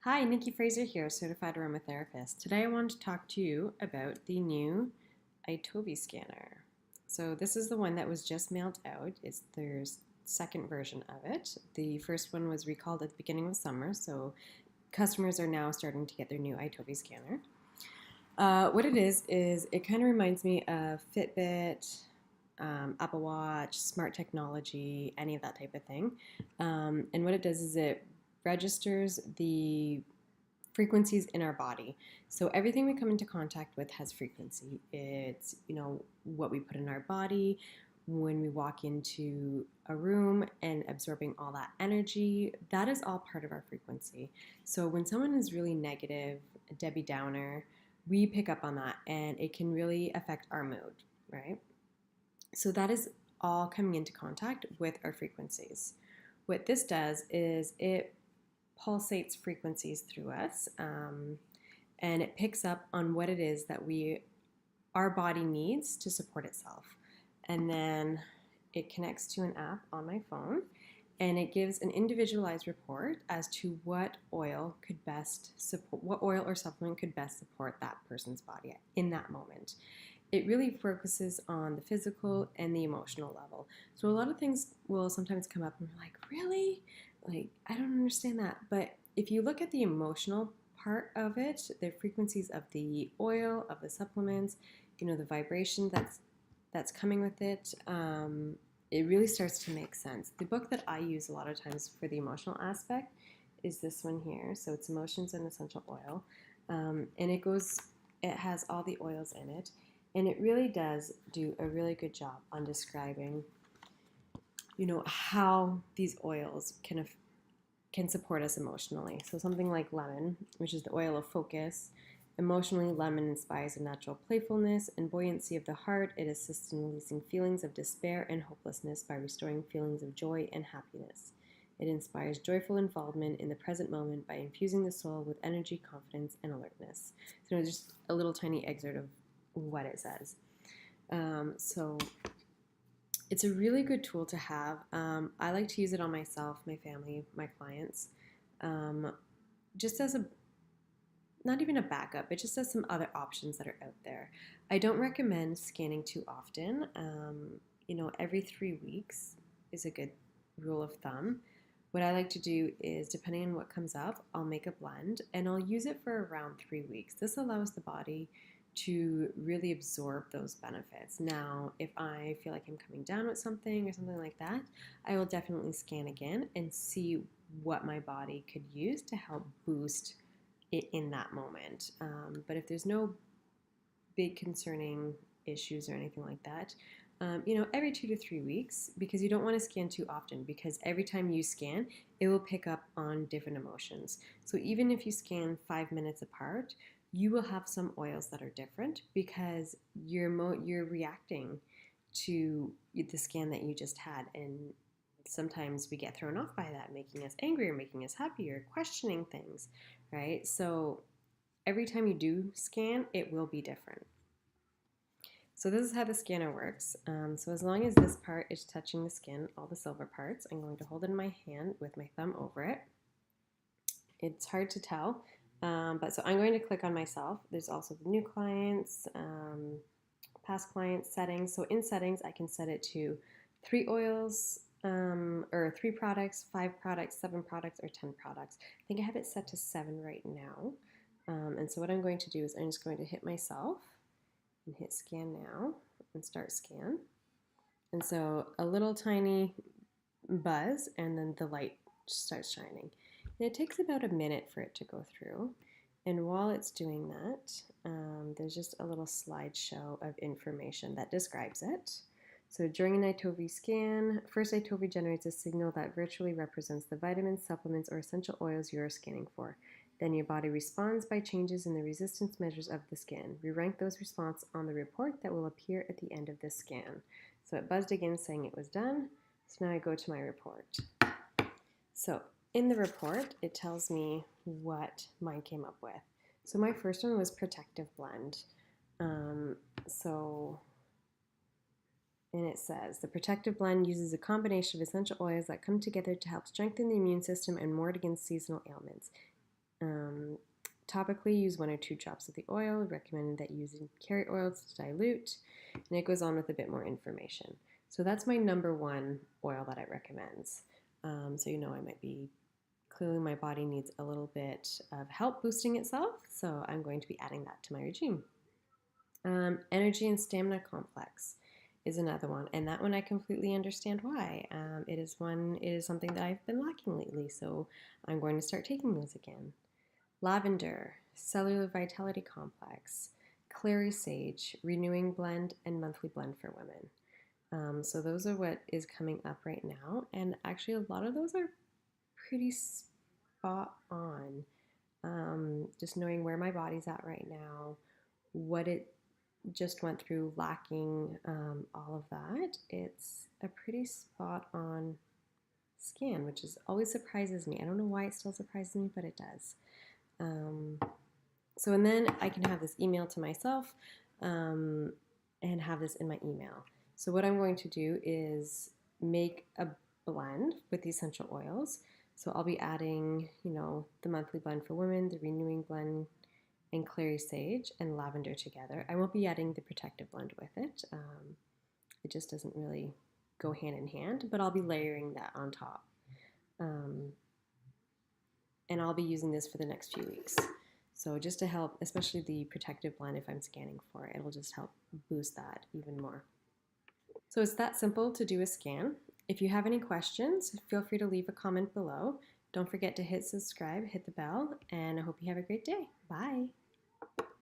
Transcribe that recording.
Hi, Nikki Fraser here, Certified Aromatherapist. Today I want to talk to you about the new Itovi Scanner. So this is the one that was just mailed out. It's their second version of it. The first one was recalled at the beginning of summer, so customers are now starting to get their new Itovi Scanner. What it is it kind of reminds me of Fitbit, Apple Watch, smart technology, any of that type of thing. And what it does is it registers the frequencies in our body. So everything we come into contact with has frequency. It's, what we put in our body when we walk into a room and absorbing all that energy, that is all part of our frequency. So when someone is really negative, a Debbie Downer, we pick up on that and it can really affect our mood, right? So that is all coming into contact with our frequencies. What this does is it pulsates frequencies through us, and it picks up on what it is that our body needs to support itself. And then it connects to an app on my phone, and it gives an individualized report as to what oil or supplement could best support that person's body in that moment. It really focuses on the physical and the emotional level. So a lot of things will sometimes come up and we're like, really? Like, I don't understand that. But if you look at the emotional part of it, the frequencies of the oil, of the supplements, the vibration that's coming with it, it really starts to make sense. The book that I use a lot of times for the emotional aspect is this one here. So it's Emotions and Essential Oil. And it has all the oils in it. And it really does do a really good job on describing, how these oils can support us emotionally. So something like lemon, which is the oil of focus. Emotionally, lemon inspires a natural playfulness and buoyancy of the heart. It assists in releasing feelings of despair and hopelessness by restoring feelings of joy and happiness. It inspires joyful involvement in the present moment by infusing the soul with energy, confidence, and alertness. So just a little tiny excerpt of what it says. So it's a really good tool to have. I like to use it on myself, my family, my clients, just as not even a backup, but just as some other options that are out there. I don't recommend scanning too often. Every 3 weeks is a good rule of thumb. What I like to do is, depending on what comes up, I'll make a blend and I'll use it for around 3 weeks. This allows the body to really absorb those benefits. Now, if I feel like I'm coming down with something or something like that, I will definitely scan again and see what my body could use to help boost it in that moment. But if there's no big concerning issues or anything like that, every 2 to 3 weeks, because you don't want to scan too often, because every time you scan, it will pick up on different emotions. So even if you scan 5 minutes apart, you will have some oils that are different because you're reacting to the scan that you just had. And sometimes we get thrown off by that, making us angry or making us happy or questioning things, right? So every time you do scan, it will be different. So this is how the scanner works. So as long as this part is touching the skin, all the silver parts, I'm going to hold it in my hand with my thumb over it. It's hard to tell, but so I'm going to click on myself. There's also the new clients, past clients, settings. So in settings, I can set it to 3 oils, or 3 products, 5 products, 7 products, or 10 products. I think I have it set to 7 right now. And so what I'm going to do is I'm just going to hit myself and hit scan now and start scan. And so a little tiny buzz and then the light starts shining. And it takes about a minute for it to go through. And while it's doing that, there's just a little slideshow of information that describes it. So during an Itovi scan, first Itovi generates a signal that virtually represents the vitamins, supplements, or essential oils you are scanning for. Then your body responds by changes in the resistance measures of the scan. We rank those responses on the report that will appear at the end of this scan. So it buzzed again saying it was done. So now I go to my report. So in the report, it tells me what mine came up with. So my first one was Protective Blend. And it says, the Protective Blend uses a combination of essential oils that come together to help strengthen the immune system and ward against seasonal ailments. Topically, use 1 or 2 drops of the oil. Recommend that you use carrot oils to dilute. And it goes on with a bit more information. So that's my number 1 oil that I recommend. So I might be, clearly my body needs a little bit of help boosting itself. So I'm going to be adding that to my regime. Energy and stamina complex is another one, and that one I completely understand why. It is something that I've been lacking lately, so I'm going to start taking those again. Lavender, cellular vitality complex, clary sage, renewing blend, and monthly blend for women. So those are what is coming up right now, and actually a lot of those are pretty spot on. Just knowing where my body's at right now, what it just went through, lacking all of that, it's a pretty spot on scan, which always surprises me. I don't know why it still surprises me, but it does. And then I can have this email to myself and have this in my email. So what I'm going to do is make a blend with the essential oils. So I'll be adding, the monthly blend for women, the renewing blend, and clary sage and lavender together. I won't be adding the protective blend with it. It just doesn't really go hand in hand, but I'll be layering that on top. And I'll be using this for the next few weeks. So just to help, especially the protective blend, if I'm scanning for it, it'll just help boost that even more. So it's that simple to do a scan. If you have any questions, feel free to leave a comment below. Don't forget to hit subscribe, hit the bell, and I hope you have a great day. Bye.